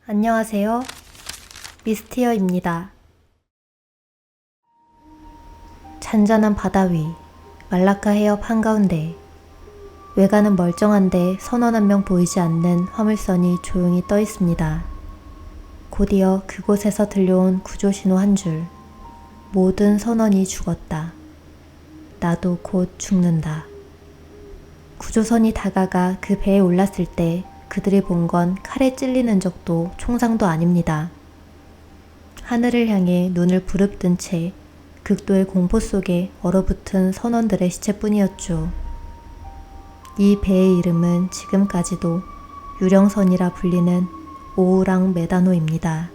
안녕하세요. 미스티어입니다. 잔잔한 바다 위, 말라카 해협 한가운데 외관은 멀쩡한데 선원 한 명 보이지 않는 화물선이 조용히 떠 있습니다. 곧이어 그곳에서 들려온 구조신호 한 줄. 모든 선원이 죽었다. 나도 곧 죽는다. 구조선이 다가가 그 배에 올랐을 때 그들이 본 건 칼에 찔리는 적도 총상도 아닙니다. 하늘을 향해 눈을 부릅뜬 채 극도의 공포 속에 얼어붙은 선원들의 시체뿐이었죠. 이 배의 이름은 지금까지도 유령선이라 불리는 오우랑 메다노입니다.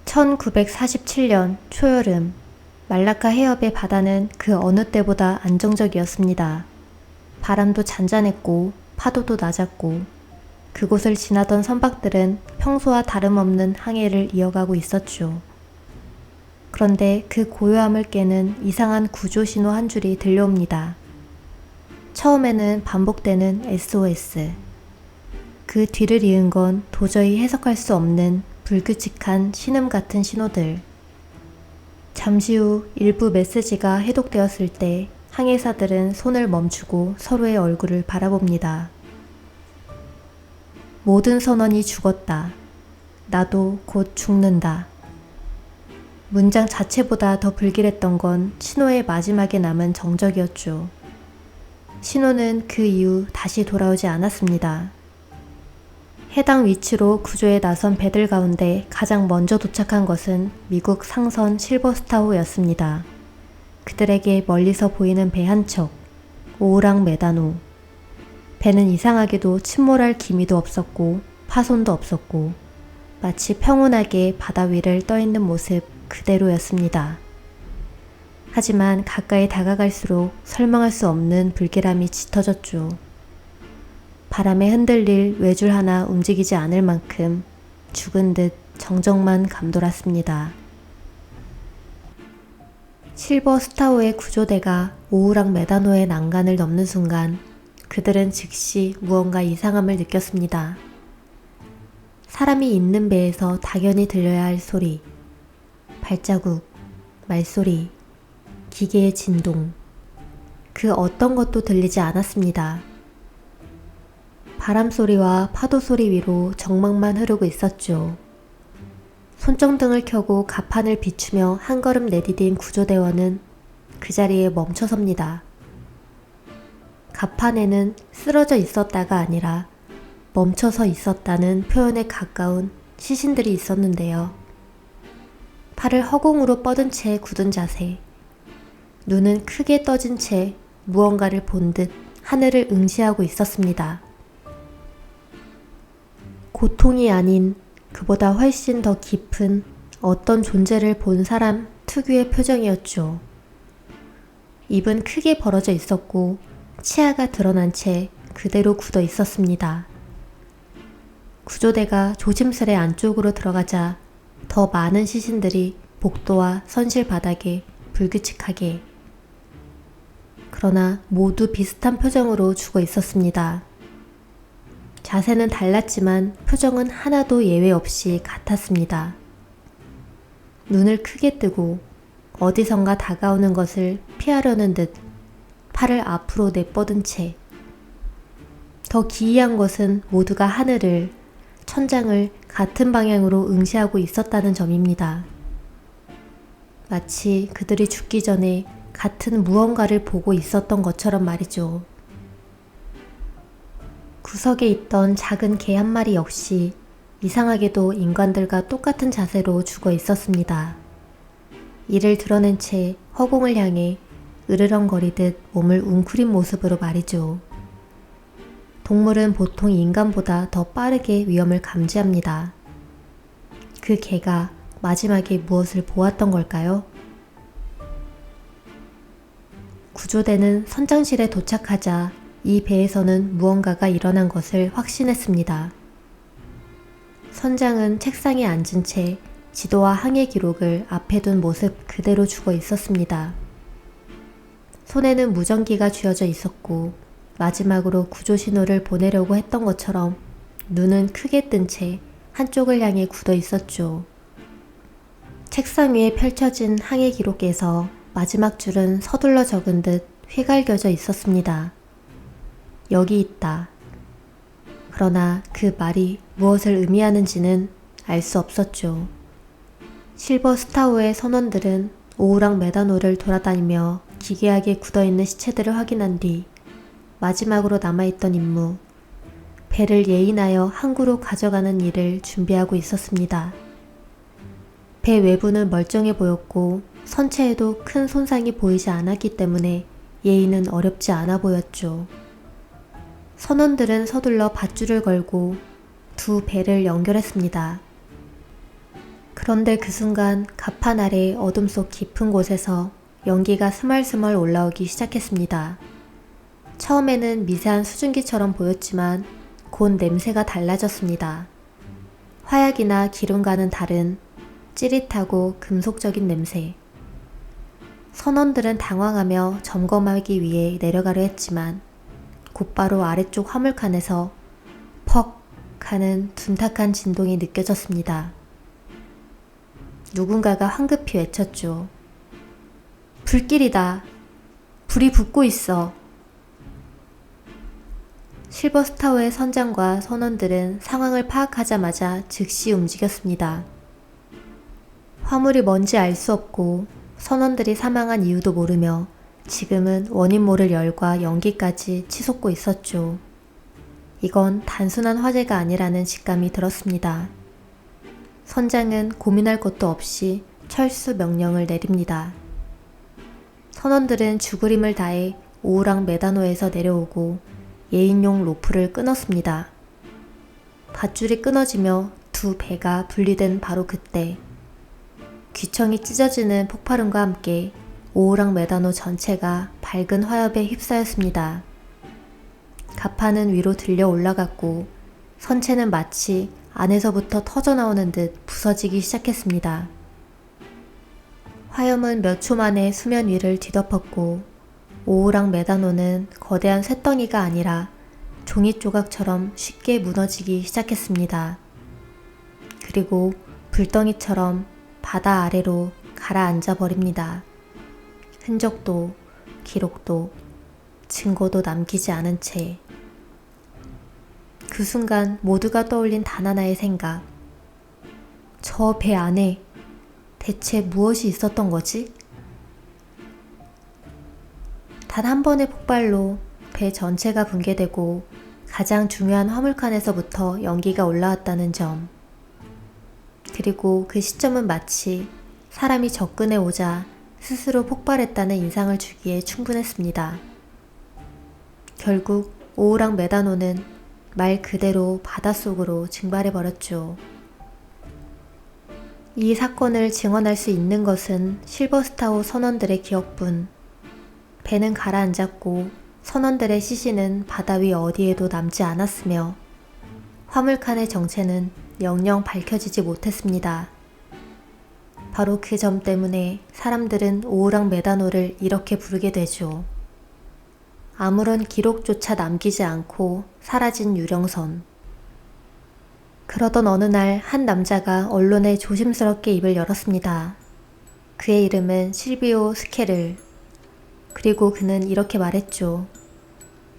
1947년 초여름, 말라카 해협의 바다는 그 어느 때보다 안정적이었습니다. 바람도 잔잔했고 파도도 낮았고 그곳을 지나던 선박들은 평소와 다름없는 항해를 이어가고 있었죠. 그런데 그 고요함을 깨는 이상한 구조 신호 한 줄이 들려옵니다. 처음에는 반복되는 SOS. 그 뒤를 이은 건 도저히 해석할 수 없는 불규칙한 신음 같은 신호들. 잠시 후 일부 메시지가 해독되었을 때 항해사들은 손을 멈추고 서로의 얼굴을 바라봅니다. 모든 선원이 죽었다. 나도 곧 죽는다. 문장 자체보다 더 불길했던 건 신호의 마지막에 남은 정적이었죠. 신호는 그 이후 다시 돌아오지 않았습니다. 해당 위치로 구조에 나선 배들 가운데 가장 먼저 도착한 것은 미국 상선 실버스타호였습니다. 그들에게 멀리서 보이는 배 한 척, 오우랑 메다노. 배는 이상하게도 침몰할 기미도 없었고 파손도 없었고 마치 평온하게 바다 위를 떠 있는 모습 그대로였습니다. 하지만 가까이 다가갈수록 설명할 수 없는 불길함이 짙어졌죠. 바람에 흔들릴 외줄 하나 움직이지 않을 만큼 죽은 듯 정적만 감돌았습니다. 실버 스타호의 구조대가 오우랑 메다노의 난간을 넘는 순간 그들은 즉시 무언가 이상함을 느꼈습니다. 사람이 있는 배에서 당연히 들려야 할 소리, 발자국, 말소리, 기계의 진동, 그 어떤 것도 들리지 않았습니다. 바람소리와 파도소리 위로 정막만 흐르고 있었죠. 손정등을 켜고 갑판을 비추며 한 걸음 내디딘 구조대원은 그 자리에 멈춰섭니다. 갑판에는 쓰러져 있었다가 아니라 멈춰서 있었다는 표현에 가까운 시신들이 있었는데요. 팔을 허공으로 뻗은 채 굳은 자세, 눈은 크게 떠진 채 무언가를 본 듯 하늘을 응시하고 있었습니다. 고통이 아닌 그보다 훨씬 더 깊은 어떤 존재를 본 사람 특유의 표정이었죠. 입은 크게 벌어져 있었고 치아가 드러난 채 그대로 굳어 있었습니다. 구조대가 조심스레 안쪽으로 들어가자 더 많은 시신들이 복도와 선실 바닥에 불규칙하게, 그러나 모두 비슷한 표정으로 죽어 있었습니다. 자세는 달랐지만 표정은 하나도 예외 없이 같았습니다. 눈을 크게 뜨고 어디선가 다가오는 것을 피하려는 듯 팔을 앞으로 내뻗은 채. 더 기이한 것은 모두가 하늘을, 천장을 같은 방향으로 응시하고 있었다는 점입니다. 마치 그들이 죽기 전에 같은 무언가를 보고 있었던 것처럼 말이죠. 구석에 있던 작은 개 한 마리 역시 이상하게도 인간들과 똑같은 자세로 죽어 있었습니다. 이를 드러낸 채 허공을 향해 으르렁거리듯 몸을 웅크린 모습으로 말이죠. 동물은 보통 인간보다 더 빠르게 위험을 감지합니다. 그 개가 마지막에 무엇을 보았던 걸까요? 구조대는 선장실에 도착하자 이 배에서는 무언가가 일어난 것을 확신했습니다. 선장은 책상에 앉은 채 지도와 항해 기록을 앞에 둔 모습 그대로 죽어 있었습니다. 손에는 무전기가 쥐어져 있었고 마지막으로 구조 신호를 보내려고 했던 것처럼 눈은 크게 뜬 채 한쪽을 향해 굳어 있었죠. 책상 위에 펼쳐진 항해 기록에서 마지막 줄은 서둘러 적은 듯 휘갈겨져 있었습니다. 여기 있다. 그러나 그 말이 무엇을 의미하는지는 알 수 없었죠. 실버 스타호의 선원들은 오우랑 메다노를 돌아다니며 기괴하게 굳어있는 시체들을 확인한 뒤 마지막으로 남아있던 임무, 배를 예인하여 항구로 가져가는 일을 준비하고 있었습니다. 배 외부는 멀쩡해 보였고 선체에도 큰 손상이 보이지 않았기 때문에 예인은 어렵지 않아 보였죠. 선원들은 서둘러 밧줄을 걸고 두 배를 연결했습니다. 그런데 그 순간 갑판 아래 어둠 속 깊은 곳에서 연기가 스멀스멀 올라오기 시작했습니다. 처음에는 미세한 수증기처럼 보였지만 곧 냄새가 달라졌습니다. 화약이나 기름과는 다른 찌릿하고 금속적인 냄새. 선원들은 당황하며 점검하기 위해 내려가려 했지만 곧바로 아래쪽 화물칸에서 퍽 하는 둔탁한 진동이 느껴졌습니다. 누군가가 황급히 외쳤죠. 불길이다. 불이 붙고 있어. 실버스타워의 선장과 선원들은 상황을 파악하자마자 즉시 움직였습니다. 화물이 뭔지 알 수 없고 선원들이 사망한 이유도 모르며 지금은 원인 모를 열과 연기까지 치솟고 있었죠. 이건 단순한 화재가 아니라는 직감이 들었습니다. 선장은 고민할 것도 없이 철수 명령을 내립니다. 선원들은 죽을 힘을 다해 오우랑 메다노에서 내려오고 예인용 로프를 끊었습니다. 밧줄이 끊어지며 두 배가 분리된 바로 그때 귀청이 찢어지는 폭발음과 함께 오우랑 메다노 전체가 밝은 화엽에 휩싸였습니다. 갑판은 위로 들려 올라갔고 선체는 마치 안에서부터 터져나오는 듯 부서지기 시작했습니다. 화염은 몇 초 만에 수면 위를 뒤덮었고 오우랑 메다노는 거대한 쇳덩이가 아니라 종이 조각처럼 쉽게 무너지기 시작했습니다. 그리고 불덩이처럼 바다 아래로 가라앉아 버립니다. 흔적도 기록도 증거도 남기지 않은 채. 그 순간 모두가 떠올린 단 하나의 생각. 저 배 안에 대체 무엇이 있었던 거지? 단 한 번의 폭발로 배 전체가 붕괴되고 가장 중요한 화물칸에서부터 연기가 올라왔다는 점. 그리고 그 시점은 마치 사람이 접근해 오자 스스로 폭발했다는 인상을 주기에 충분했습니다. 결국 오우랑 메다노는 말 그대로 바닷속으로 증발해버렸죠. 이 사건을 증언할 수 있는 것은 실버스타호 선원들의 기억뿐. 배는 가라앉았고 선원들의 시신은 바다 위 어디에도 남지 않았으며 화물칸의 정체는 영영 밝혀지지 못했습니다. 바로 그 점 때문에 사람들은 오우랑 메다노를 이렇게 부르게 되죠. 아무런 기록조차 남기지 않고 사라진 유령선. 그러던 어느 날 한 남자가 언론에 조심스럽게 입을 열었습니다. 그의 이름은 실비오 스케를. 그리고 그는 이렇게 말했죠.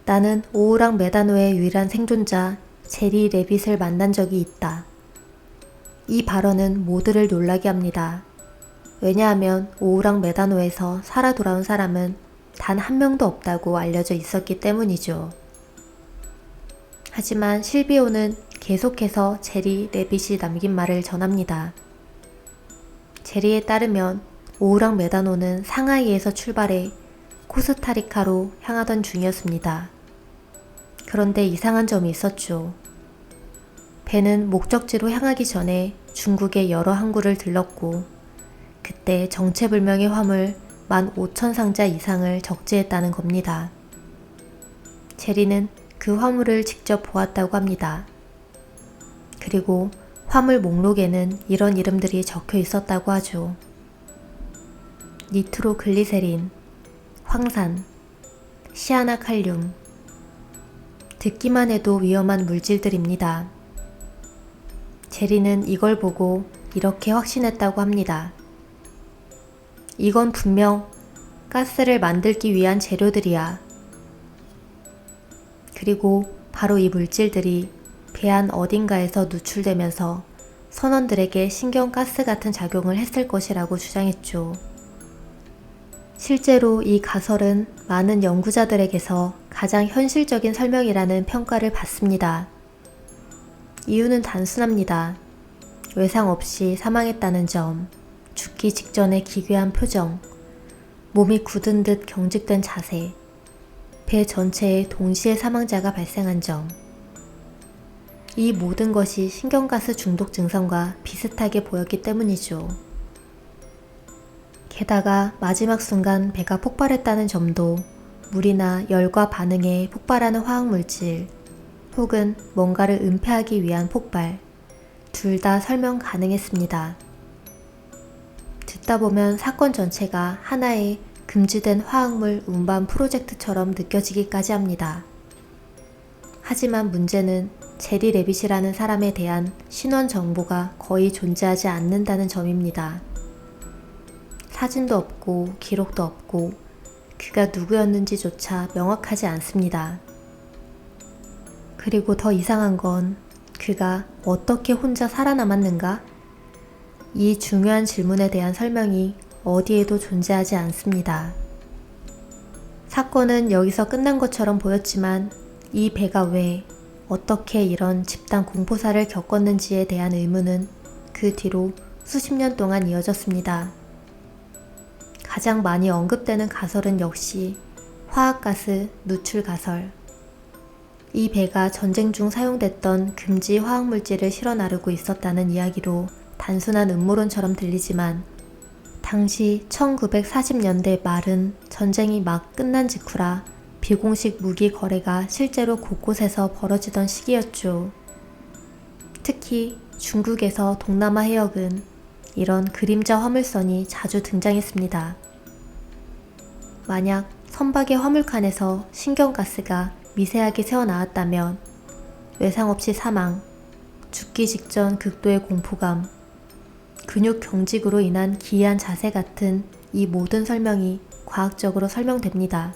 나는 오우랑 메다노의 유일한 생존자 제리 레빗을 만난 적이 있다. 이 발언은 모두를 놀라게 합니다. 왜냐하면 오우랑 메다노에서 살아 돌아온 사람은 단 한 명도 없다고 알려져 있었기 때문이죠. 하지만 실비오는 계속해서 제리 레빗이 남긴 말을 전합니다. 제리에 따르면 오우랑 메다노는 상하이에서 출발해 코스타리카로 향하던 중이었습니다. 그런데 이상한 점이 있었죠. 배는 목적지로 향하기 전에 중국의 여러 항구를 들렀고 그때 정체불명의 화물 15,000상자 이상을 적재했다는 겁니다. 제리는 그 화물을 직접 보았다고 합니다. 그리고 화물 목록에는 이런 이름들이 적혀 있었다고 하죠. 니트로글리세린, 황산, 시아나칼륨, 듣기만 해도 위험한 물질들입니다. 제리는 이걸 보고 이렇게 확신했다고 합니다. 이건 분명 가스를 만들기 위한 재료들이야. 그리고 바로 이 물질들이 배 안 어딘가에서 누출되면서 선원들에게 신경가스 같은 작용을 했을 것이라고 주장했죠. 실제로 이 가설은 많은 연구자들에게서 가장 현실적인 설명이라는 평가를 받습니다. 이유는 단순합니다. 외상 없이 사망했다는 점, 죽기 직전의 기괴한 표정, 몸이 굳은 듯 경직된 자세, 배 전체에 동시에 사망자가 발생한 점. 이 모든 것이 신경가스 중독 증상과 비슷하게 보였기 때문이죠. 게다가 마지막 순간 배가 폭발했다는 점도 물이나 열과 반응해 폭발하는 화학물질 혹은 뭔가를 은폐하기 위한 폭발, 둘 다 설명 가능했습니다. 듣다 보면 사건 전체가 하나의 금지된 화학물 운반 프로젝트처럼 느껴지기까지 합니다. 하지만 문제는 제리 레빗이라는 사람에 대한 신원 정보가 거의 존재하지 않는다는 점입니다. 사진도 없고 기록도 없고 그가 누구였는지조차 명확하지 않습니다. 그리고 더 이상한 건 그가 어떻게 혼자 살아남았는가? 이 중요한 질문에 대한 설명이 어디에도 존재하지 않습니다. 사건은 여기서 끝난 것처럼 보였지만 이 배가 왜, 어떻게 이런 집단 공포사를 겪었는지에 대한 의문은 그 뒤로 수십 년 동안 이어졌습니다. 가장 많이 언급되는 가설은 역시 화학가스 누출 가설. 이 배가 전쟁 중 사용됐던 금지 화학물질을 실어 나르고 있었다는 이야기로 단순한 음모론처럼 들리지만 당시 1940년대 말은 전쟁이 막 끝난 직후라 비공식 무기 거래가 실제로 곳곳에서 벌어지던 시기였죠. 특히 중국에서 동남아 해역은 이런 그림자 화물선이 자주 등장했습니다. 만약 선박의 화물칸에서 신경가스가 미세하게 새어나왔다면 외상 없이 사망, 죽기 직전 극도의 공포감, 근육 경직으로 인한 기이한 자세 같은 이 모든 설명이 과학적으로 설명됩니다.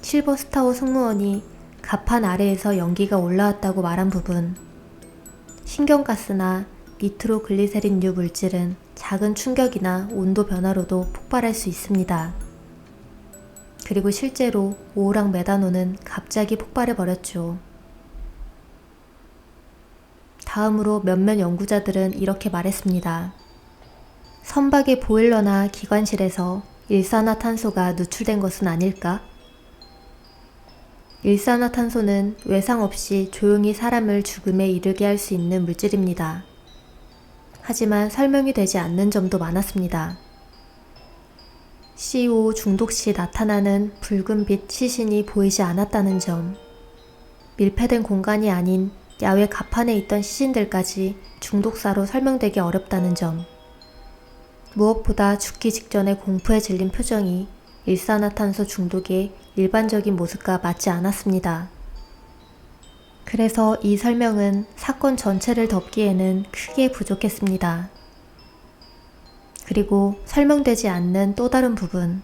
실버스타워 승무원이 갑판 아래에서 연기가 올라왔다고 말한 부분, 신경가스나 니트로글리세린류 물질은 작은 충격이나 온도 변화로도 폭발할 수 있습니다. 그리고 실제로 오우랑 메다노는 갑자기 폭발해버렸죠. 다음으로 몇몇 연구자들은 이렇게 말했습니다. 선박의 보일러나 기관실에서 일산화탄소가 누출된 것은 아닐까? 일산화탄소는 외상 없이 조용히 사람을 죽음에 이르게 할 수 있는 물질입니다. 하지만 설명이 되지 않는 점도 많았습니다. CO 중독 시 나타나는 붉은빛 시신이 보이지 않았다는 점, 밀폐된 공간이 아닌 야외 갑판에 있던 시신들까지 중독사로 설명되기 어렵다는 점, 무엇보다 죽기 직전에 공포에 질린 표정이 일산화탄소 중독의 일반적인 모습과 맞지 않았습니다. 그래서 이 설명은 사건 전체를 덮기에는 크게 부족했습니다. 그리고 설명되지 않는 또 다른 부분,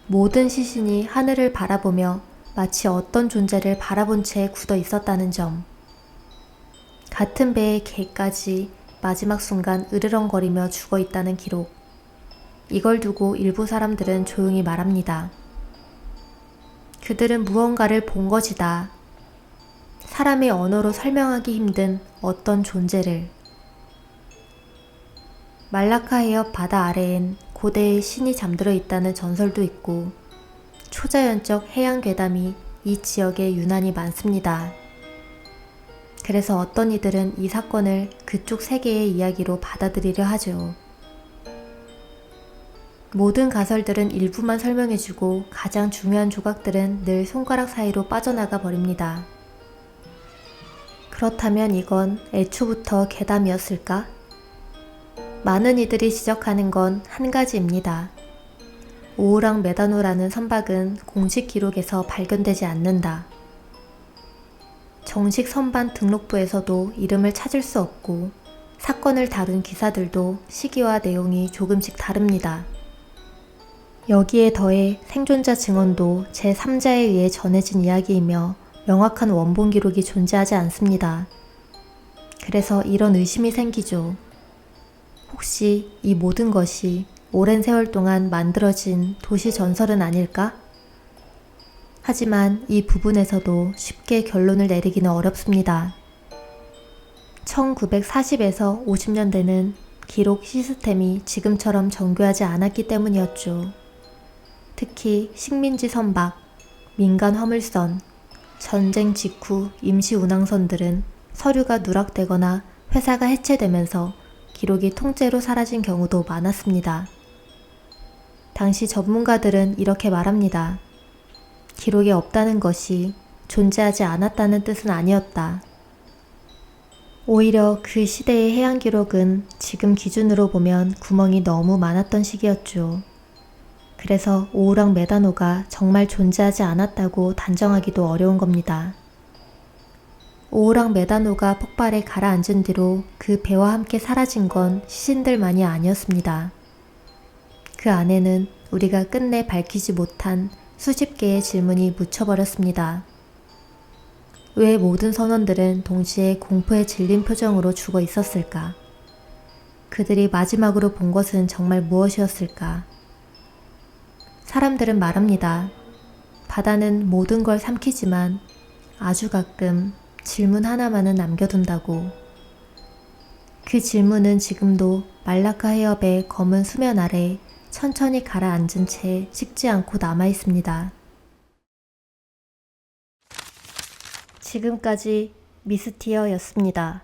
모든 시신이 하늘을 바라보며 마치 어떤 존재를 바라본 채 굳어 있었다는 점, 같은 배의 개까지 마지막 순간 으르렁거리며 죽어 있다는 기록, 이걸 두고 일부 사람들은 조용히 말합니다. 그들은 무언가를 본 것이다. 사람의 언어로 설명하기 힘든 어떤 존재를. 말라카 해협 바다 아래엔 고대의 신이 잠들어 있다는 전설도 있고 초자연적 해양 괴담이 이 지역에 유난히 많습니다. 그래서 어떤 이들은 이 사건을 그쪽 세계의 이야기로 받아들이려 하죠. 모든 가설들은 일부만 설명해주고 가장 중요한 조각들은 늘 손가락 사이로 빠져나가 버립니다. 그렇다면 이건 애초부터 괴담이었을까? 많은 이들이 지적하는 건 한 가지입니다. 오우랑 메다노라는 선박은 공식 기록에서 발견되지 않는다. 정식 선반 등록부에서도 이름을 찾을 수 없고 사건을 다룬 기사들도 시기와 내용이 조금씩 다릅니다. 여기에 더해 생존자 증언도 제3자에 의해 전해진 이야기이며 명확한 원본 기록이 존재하지 않습니다. 그래서 이런 의심이 생기죠. 혹시 이 모든 것이 오랜 세월 동안 만들어진 도시 전설은 아닐까? 하지만 이 부분에서도 쉽게 결론을 내리기는 어렵습니다. 1940에서 50년대는 기록 시스템이 지금처럼 정교하지 않았기 때문이었죠. 특히 식민지 선박, 민간 화물선, 전쟁 직후 임시 운항선들은 서류가 누락되거나 회사가 해체되면서 기록이 통째로 사라진 경우도 많았습니다. 당시 전문가들은 이렇게 말합니다. 기록이 없다는 것이 존재하지 않았다는 뜻은 아니었다. 오히려 그 시대의 해양 기록은 지금 기준으로 보면 구멍이 너무 많았던 시기였죠. 그래서 오우랑 메다노가 정말 존재하지 않았다고 단정하기도 어려운 겁니다. 오우랑 메다노가 폭발에 가라앉은 뒤로 그 배와 함께 사라진 건 시신들만이 아니었습니다. 그 안에는 우리가 끝내 밝히지 못한 수십 개의 질문이 묻혀버렸습니다. 왜 모든 선원들은 동시에 공포에 질린 표정으로 죽어 있었을까? 그들이 마지막으로 본 것은 정말 무엇이었을까? 사람들은 말합니다. 바다는 모든 걸 삼키지만 아주 가끔 질문 하나만은 남겨둔다고. 그 질문은 지금도 말라카 해협의 검은 수면 아래 천천히 가라앉은 채 식지 않고 남아있습니다. 지금까지 미스티어였습니다.